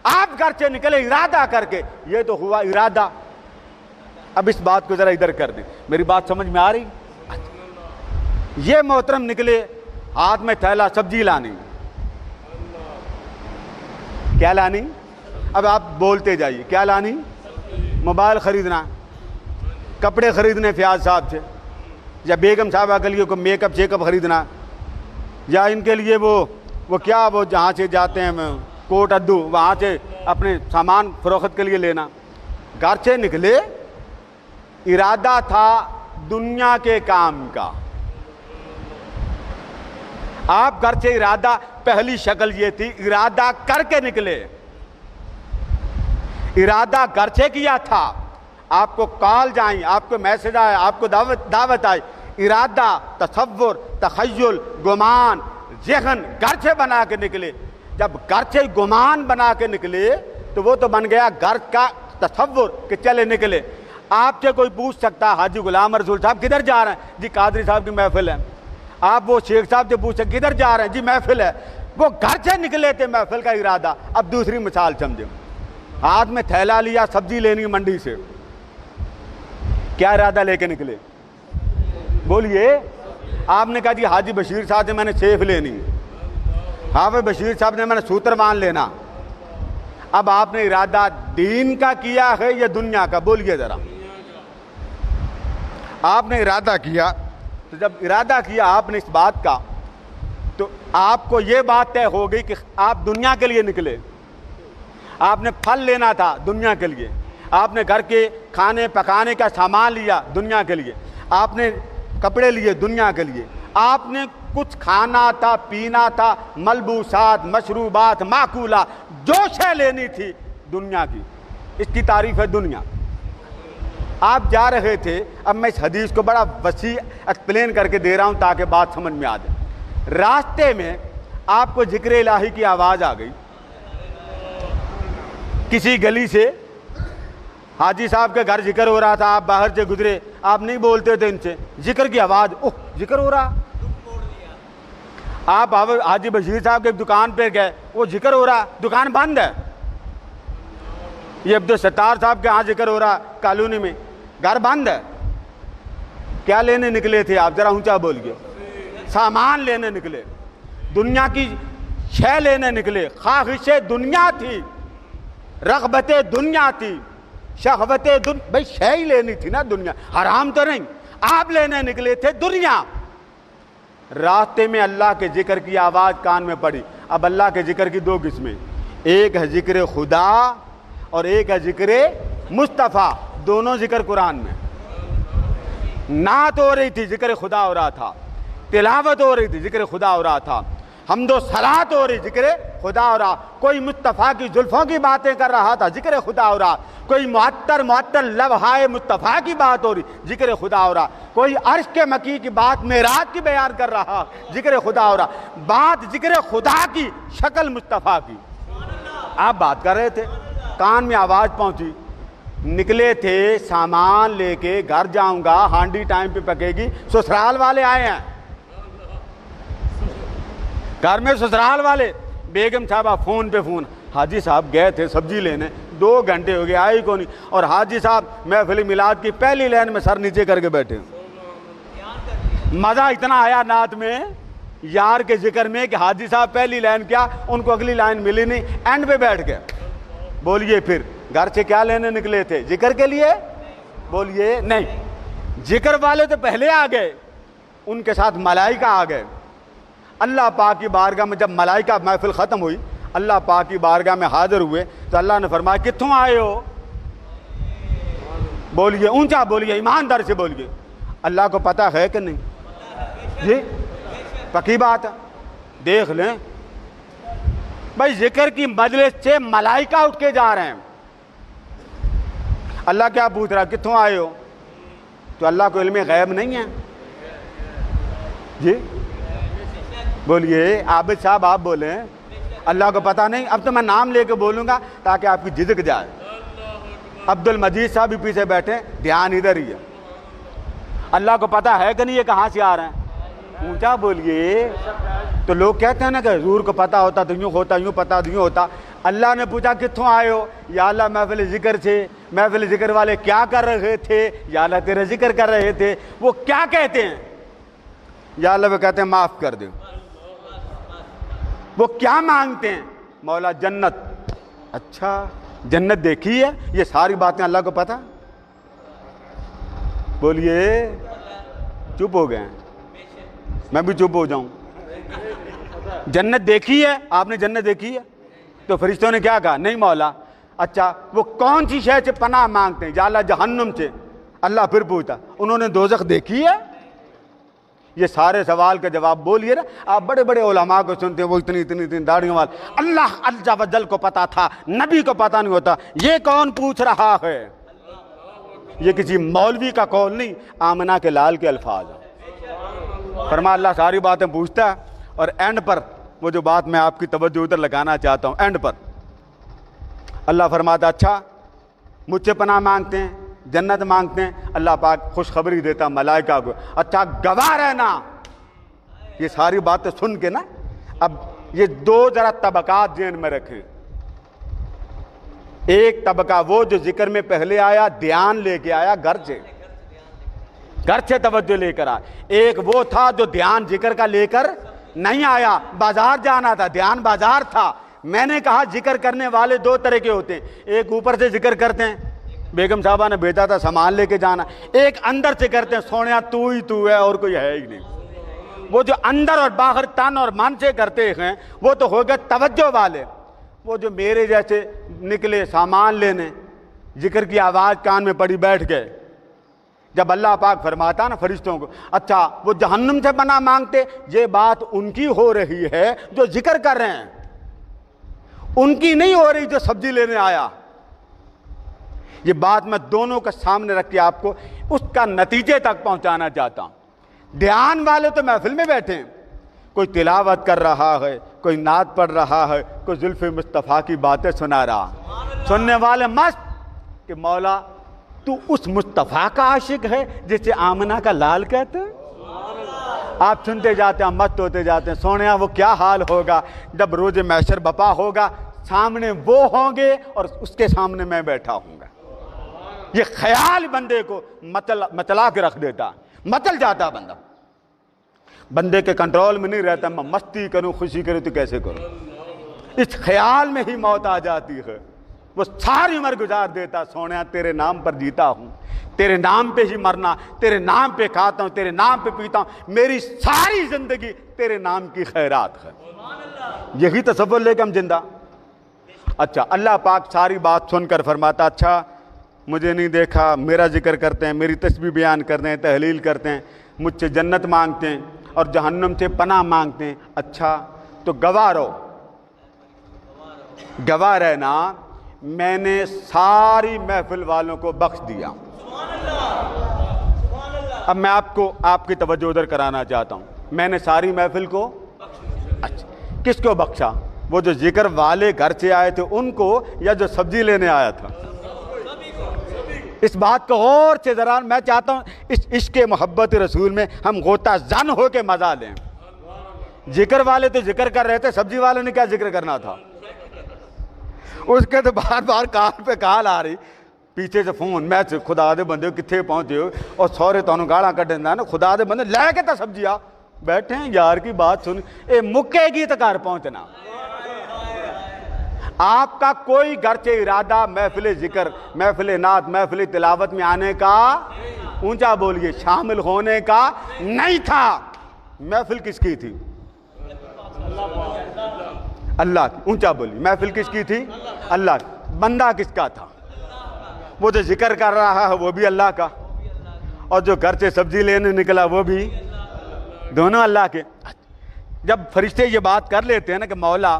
آپ گھر سے نکلے ارادہ کر کے، یہ تو ہوا ارادہ۔ اب اس بات کو ذرا ادھر کر دیں، میری بات سمجھ میں آ رہی؟ یہ محترم نکلے ہاتھ میں تھیلا سبزی لانی، کیا لانی؟ اب آپ بولتے جائیے، کیا لانی؟ موبائل خریدنا، کپڑے خریدنے فیاض صاحب سے، یا بیگم صاحبہ کے لیے کوئی میک اپ شیک اپ خریدنا، یا ان کے لیے وہ کیا وہ جہاں سے جاتے ہیں کوٹ ادو، وہاں سے اپنے سامان فروخت کے لیے لینا۔ گھر سے نکلے ارادہ تھا دنیا کے کام کا۔ آپ گھر سے ارادہ، پہلی شکل یہ تھی ارادہ کر کے نکلے، ارادہ گھر سے کیا تھا، آپ کو کال جائیں، آپ کو میسج آئے، آپ کو دعوت آئی، ارادہ، تصور، تخیل، گمان، ذہن گھر سے بنا کے نکلے۔ جب گھر سے گمان بنا کے نکلے تو وہ تو بن گیا گھر کا تصور کہ چلے نکلے۔ آپ سے کوئی پوچھ سکتا حاجی غلام رسول صاحب کدھر جا رہے ہیں؟ جی قادری صاحب کی محفل ہے۔ آپ وہ شیخ صاحب سے پوچھ سکتے کدھر جا رہے ہیں؟ جی محفل ہے۔ وہ گھر سے نکلے تھے محفل کا ارادہ۔ اب دوسری مثال سمجھیں، ہاتھ میں تھیلا لیا سبزی لینی منڈی سے، کیا ارادہ لے کے نکلے؟ بولیے۔ آپ نے کہا جی حاجی بشیر صاحب سے میں نے سیف لینی، حافظ بشیر صاحب نے میں نے سوترمان لینا۔ اب آپ نے ارادہ دین کا کیا ہے یا دنیا کا؟ بولیے ذرا۔ آپ نے ارادہ کیا، تو جب ارادہ کیا آپ نے اس بات کا، تو آپ کو یہ بات طے ہو گئی کہ آپ دنیا کے لیے نکلے۔ آپ نے پھل لینا تھا دنیا کے لیے، آپ نے گھر کے کھانے پکانے کا سامان لیا دنیا کے لیے، آپ نے کپڑے لیے دنیا کے لیے، آپ نے کچھ کھانا تھا پینا تھا، ملبوسات، مشروبات، ماکولہ، جو شے لینی تھی دنیا کی، اس کی تعریف ہے دنیا۔ آپ جا رہے تھے، اب میں اس حدیث کو بڑا وسیع ایکسپلین کر کے دے رہا ہوں تاکہ بات سمجھ میں آ جائے۔ راستے میں آپ کو ذکر الہی کی آواز آ گئی، کسی گلی سے حاجی صاحب کے گھر ذکر ہو رہا تھا، آپ باہر سے گزرے، آپ نہیں بولتے تھے ان سے، ذکر کی آواز، اوہ ذکر ہو رہا۔ آپ حاجی بشیر صاحب کے دکان پہ گئے، وہ ذکر ہو رہا، دکان بند ہے۔ یہ عبدالستار صاحب کے ہاں ذکر ہو رہا کالونی میں، گھر بند ہے۔ کیا لینے نکلے تھے آپ؟ ذرا اونچا بولیے۔ سامان لینے نکلے، دنیا کی شے لینے نکلے، خواہش دنیا تھی، رغبت دنیا تھی، شہوت بھائی شے ہی لینی تھی نا، دنیا حرام تو نہیں، آپ لینے نکلے تھے دنیا۔ راستے میں اللہ کے ذکر کی آواز کان میں پڑی۔ اب اللہ کے ذکر کی دو قسمیں، ایک ہے ذکر خدا اور ایک ہے ذکر مصطفیٰ، دونوں ذکر قرآن میں۔ نعت ہو رہی تھی، ذکر خدا ہو رہا تھا، تلاوت ہو رہی تھی، ذکر خدا ہو رہا تھا، حمد و صلات ہو رہی، ذکر خدا ہو رہا، کوئی مصطفیٰ کی زلفوں کی باتیں کر رہا تھا، ذکر خدا ہو رہا، کوئی معطر لوحائے مصطفیٰ کی بات ہو رہی، ذکر خدا ہو رہا، کوئی عرش کے مکی کی بات معراج کی بیان کر رہا، ذکر خدا ہو رہا، بات ذکر خدا کی، شکل مصطفیٰ کی۔ آپ بات کر رہے تھے، کان میں آواز پہنچی، نکلے تھے سامان لے کے، گھر جاؤں گا، ہانڈی ٹائم پہ پکے گی، سسرال والے آئے ہیں، گھر میں سسرال والے، بیگم صاحبہ فون پہ فون، حاجی صاحب گئے تھے سبزی لینے، 2 گھنٹے ہو گئے آئی کو نہیں، اور حاجی صاحب محفل میلاد کی پہلی لائن میں سر نیچے کر کے بیٹھے۔ مزہ اتنا آیا نعت میں، یار کے ذکر میں، کہ حاجی صاحب پہلی لائن کیا، ان کو اگلی لائن ملی نہیں، اینڈ پہ بیٹھ گئے۔ بولیے پھر گھر سے کیا لینے نکلے تھے؟ ذکر کے لیے؟ بولیے نہیں، ذکر والے تو پہلے آ گئے، ان کے ساتھ ملائکہ آ گئے۔ اللہ پاک کی بارگاہ میں جب ملائکہ محفل ختم ہوئی، اللہ پاک کی بارگاہ میں حاضر ہوئے تو اللہ نے فرمایا کتوں آئے ہو؟ بولیے اونچا بولیے، ایماندار سے بولیے، اللہ کو پتہ ہے کہ نہیں؟ جی پکی بات ہے، دیکھ لیں بھائی، ذکر کی مجلس سے ملائکہ اٹھ کے جا رہے ہیں۔ اللہ کیا پوچھ رہا کتوں آئے ہو؟ تو اللہ کو علم غیب نہیں ہے؟ جی بولیے، عابد صاحب آپ بولیں، اللہ کو پتہ نہیں؟ اب تو میں نام لے کے بولوں گا تاکہ آپ کی جھجک جائے۔ عبد المجید صاحب بھی پیچھے بیٹھے، دھیان ادھر ہی ہے۔ اللہ کو پتہ ہے کہ نہیں یہ کہاں سے آ رہے ہیں؟ اونچا بولیے۔ تو تو لوگ کہتے ہیں نا کہ حضور کو پتہ ہوتا تو یوں ہوتا، یوں پتہ تو یوں ہوتا۔ اللہ نے پوچھا کتوں آئے ہو؟ یا اللہ محفل ذکر سے، محفل ذکر والے کیا کر رہے تھے؟ یا اللہ تیرے ذکر کر رہے تھے۔ وہ کیا کہتے ہیں؟ یا اللہ وہ کہتے ہیں معاف کر دے۔ وہ کیا مانگتے ہیں؟ مولا جنت۔ اچھا جنت دیکھی ہے؟ یہ ساری باتیں اللہ کو پتہ؟ بولیے چپ ہو گئے ہیں، میں بھی چپ ہو جاؤں۔ جنت دیکھی ہے؟ آپ نے جنت دیکھی ہے؟ تو فرشتوں نے کیا کہا؟ نہیں مولا۔ اچھا وہ کون سی شے سے پناہ مانگتے ہیں؟ یا اللہ جہنم سے۔ اللہ پھر پوچھتا انہوں نے دوزخ دیکھی ہے؟ یہ سارے سوال کا جواب بولیے نا۔ آپ بڑے بڑے علماء کو سنتے ہیں، وہ اتنی داڑھیوں والے، اللہ عز و جل کو پتا تھا، نبی کو پتا نہیں ہوتا۔ یہ کون پوچھ رہا ہے؟ یہ کسی مولوی کا قول نہیں، آمنہ کے لال کے الفاظ ہیں۔ فرما اللہ ساری باتیں پوچھتا ہے، اور اینڈ پر وہ جو بات میں آپ کی توجہ ادھر لگانا چاہتا ہوں، اینڈ پر اللہ فرماتا اچھا مجھ سے پناہ مانگتے ہیں، جنت مانگتے ہیں، اللہ پاک خوشخبری دیتا ملائکہ کو، اچھا گواہ رہنا۔ یہ ساری باتیں سن کے نا اب یہ دو ذرا طبقات ذہن میں رکھیں۔ ایک طبقہ وہ جو ذکر میں پہلے آیا، دھیان لے کے آیا گھر سے توجہ لے کر آیا۔ ایک وہ تھا جو دھیان ذکر کا لے کر نہیں آیا، بازار جانا تھا، دھیان بازار تھا۔ میں نے کہا ذکر کرنے والے دو طرح کے ہوتے ہیں، ایک اوپر سے ذکر کرتے ہیں، بیگم صاحبہ نے بھیجا تھا سامان لے کے جانا، ایک اندر سے کرتے ہیں، سونیا تو ہی تو ہے اور کوئی ہے ہی نہیں۔ وہ جو اندر اور باہر تن اور من سے کرتے ہیں وہ تو ہو گئے توجہ والے۔ وہ جو میرے جیسے نکلے سامان لینے، ذکر کی آواز کان میں پڑی بیٹھ گئے، جب اللہ پاک فرماتا نا فرشتوں کو اچھا وہ جہنم سے پناہ مانگتے، یہ بات ان کی ہو رہی ہے جو ذکر کر رہے ہیں، ان کی نہیں ہو رہی جو سبزی لینے آیا۔ یہ بات میں دونوں کا سامنے رکھ کے آپ کو اس کا نتیجے تک پہنچانا چاہتا ہوں۔ دھیان والے تو محفل میں بیٹھے ہیں، کوئی تلاوت کر رہا ہے، کوئی نعت پڑھ رہا ہے، کوئی زلف مصطفیٰ کی باتیں سنا رہا، سننے والے مست کہ مولا تو اس مصطفیٰ کا عاشق ہے جسے آمنہ کا لال کہتے ہیں۔ آپ سنتے جاتے ہیں، مست ہوتے جاتے ہیں۔ سونیا وہ کیا حال ہوگا جب روز محشر بپا ہوگا، سامنے وہ ہوں گے اور اس کے سامنے میں بیٹھا ہوں گا۔ یہ خیال بندے کو مچلا کے رکھ دیتا، مچل جاتا بندہ، بندے کے کنٹرول میں نہیں رہتا۔ میں مستی کروں، خوشی کروں تو کیسے کروں؟ اس خیال میں ہی موت آ جاتی ہے۔ وہ ساری عمر گزار دیتا، سونیا تیرے نام پر جیتا ہوں، تیرے نام پہ ہی مرنا، تیرے نام پہ کھاتا ہوں، تیرے نام پہ پیتا ہوں، میری ساری زندگی تیرے نام کی خیرات ہے۔ یہی تصور لے کے ہم زندہ۔ اچھا اللہ پاک ساری بات سن کر فرماتا اچھا مجھے نہیں دیکھا، میرا ذکر کرتے ہیں، میری تسبیح بیان کرتے ہیں، تحلیل کرتے ہیں، مجھ سے جنت مانگتے ہیں اور جہنم سے پناہ مانگتے ہیں۔ اچھا تو گواہ رہو، گواہ رہنا، میں نے ساری محفل والوں کو بخش دیا۔ اب میں آپ کی توجہ ادھر کرانا چاہتا ہوں، میں نے ساری محفل کو اچھا کس کو بخشا؟ وہ جو ذکر والے گھر سے آئے تھے ان کو، یا جو سبزی لینے آیا تھا؟ اس بات کو اور سے ذرا میں چاہتا ہوں اس عشق محبت رسول میں ہم غوطہ زن ہو کے مزہ لیں۔ ذکر والے تو ذکر کر رہے تھے، سبزی والے نے کیا ذکر کرنا تھا؟ اس کے تو بار بار کال پہ کال آ رہی، پیچھے سے فون، میں خدا دے بندے کتنے پہنچے ہو، اور سورے تانوں گاڑاں کٹ دینا نا، خدا دے بندے لے کے تا سبزی آ بیٹھے ہیں یار کی بات سن، اے مکے گی تو گھر پہنچنا۔ آپ کا کوئی گھر سے ارادہ محفل ذکر، محفل نعت، محفل تلاوت میں آنے کا، اونچا بولیے، شامل ہونے کا نہیں تھا۔ محفل کس کی تھی؟ اللہ کی۔ اونچا بولیے، محفل کس کی تھی؟ اللہ کی۔ بندہ کس کا تھا؟ وہ جو ذکر کر رہا ہے وہ بھی اللہ کا، اور جو گھر سے سبزی لینے نکلا وہ بھی، دونوں اللہ کے۔ جب فرشتے یہ بات کر لیتے ہیں نا کہ مولا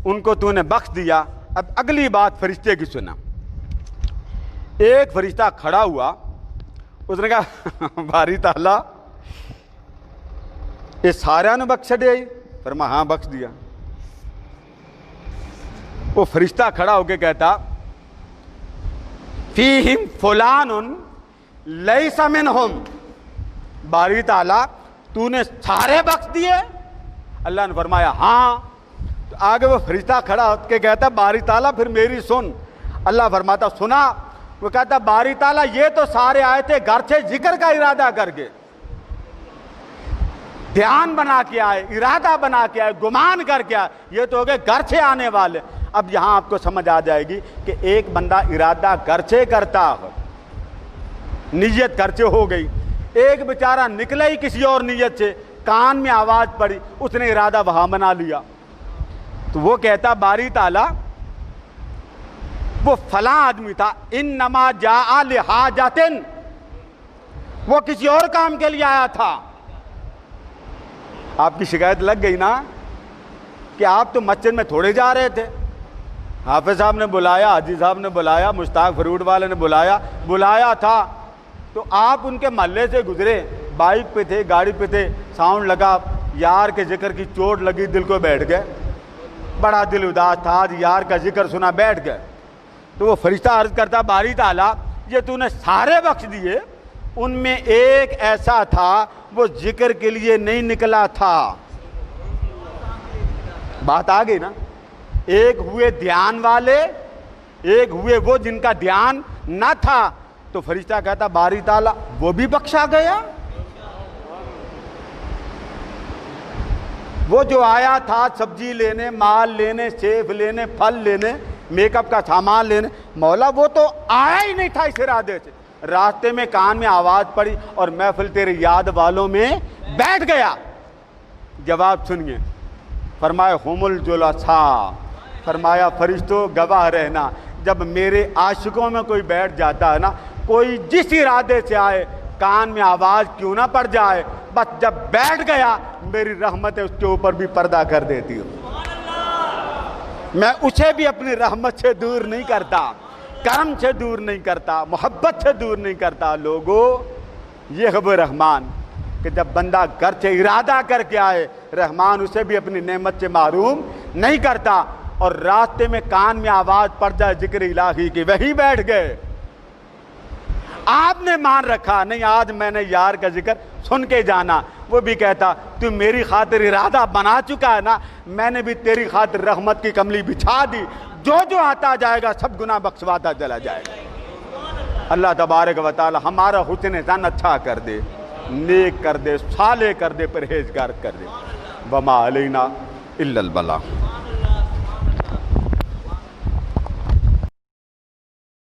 ان کو تو نے بخش دیا، اب اگلی بات فرشتے کی سنا۔ ایک فرشتہ کھڑا ہوا، اس نے کہا باری تعالیٰ یہ سارا نے بخش دیا؟ فرما ہاں بخش دیا۔ وہ فرشتہ کھڑا ہو کے کہتا فیہم فلان لیس منہم، باری تعالیٰ تو نے سارے بخش دیے؟ اللہ نے فرمایا ہاں. تو آگے وہ فرشتہ کھڑا ہو کے کہتا باری تعالیٰ پھر میری سن. اللہ فرماتا سنا. وہ کہتا باری تعالیٰ یہ تو سارے آئے تھے گھر سے ذکر کا ارادہ کر کے, دھیان بنا کے آئے, ارادہ بنا کے آئے, گمان کر کے آئے, یہ تو ہو گئے گھر سے آنے والے. اب یہاں آپ کو سمجھ آ جائے گی کہ ایک بندہ ارادہ گھر سے کرتا ہے, نیت گھر سے ہو گئی, ایک بیچارہ نکلا ہی کسی اور نیت سے, کان میں آواز پڑی, اس نے ارادہ وہاں بنا لیا. تو وہ کہتا باری تعالیٰ وہ فلاں آدمی تھا, انما جاء لحاجۃ, وہ کسی اور کام کے لیے آیا تھا. آپ کی شکایت لگ گئی نا کہ آپ تو مسجد میں تھوڑے جا رہے تھے, حافظ صاحب نے بلایا, حاجی صاحب نے بلایا, مشتاق فروٹ والے نے بلایا تھا, تو آپ ان کے محلے سے گزرے, بائک پہ تھے, گاڑی پہ تھے, ساؤنڈ لگا, یار کے ذکر کی چوٹ لگی, دل کو بیٹھ گئے, بڑا دل اداس تھا, آج یار کا ذکر سنا بیٹھ گئے. تو وہ فرشتہ عرض کرتا باری تعالیٰ یہ تو نے سارے بخش دیے, ان میں ایک ایسا تھا وہ ذکر کے لیے نہیں نکلا تھا. بات آ گئی نا. ایک ہوئے دھیان والے, ایک ہوئے وہ جن کا دھیان نہ تھا. تو فرشتہ کہتا باری تعالیٰ وہ بھی بخشا گیا. وہ جو آیا تھا سبزی لینے, مال لینے, سیب لینے, پھل لینے, میک اپ کا سامان لینے, مولا وہ تو آیا ہی نہیں تھا اس ارادے سے. راستے میں کان میں آواز پڑی اور محفل تیرے یاد والوں میں بیٹھ گیا. جواب سنیے, فرمایا ہم الجلساء, فرمایا فرشتوں گواہ رہنا, جب میرے عاشقوں میں کوئی بیٹھ جاتا ہے نا, کوئی جس ارادے سے آئے, کان میں آواز کیوں نہ پڑ جائے, بس جب بیٹھ گیا میری رحمت اس کے اوپر بھی پردہ کر دیتی ہوں. میں اسے بھی اپنی رحمت سے دور نہیں کرتا, کرم سے دور نہیں کرتا, محبت سے دور نہیں کرتا. لوگوں یہ ہے وہ رحمان کہ جب بندہ گھر سے ارادہ کر کے آئے, رحمان اسے بھی اپنی نعمت سے محروم نہیں کرتا. اور راستے میں کان میں آواز پڑ جائے ذکر الہی کی, وہیں بیٹھ گئے. آپ نے مان رکھا نہیں آج میں نے یار کا ذکر سن کے جانا, وہ بھی کہتا تو میری خاطر ارادہ بنا چکا ہے نا, میں نے بھی تیری خاطر رحمت کی کملی بچھا دی, جو آتا جائے گا سب گناہ بخشواتا چلا جائے گا. اللہ تبارک و تعالی ہمارا حسن ظن اچھا کر دے, نیک کر دے, صالح کر دے, پرہیزگار کر دے. وما علینا الا البلاغ.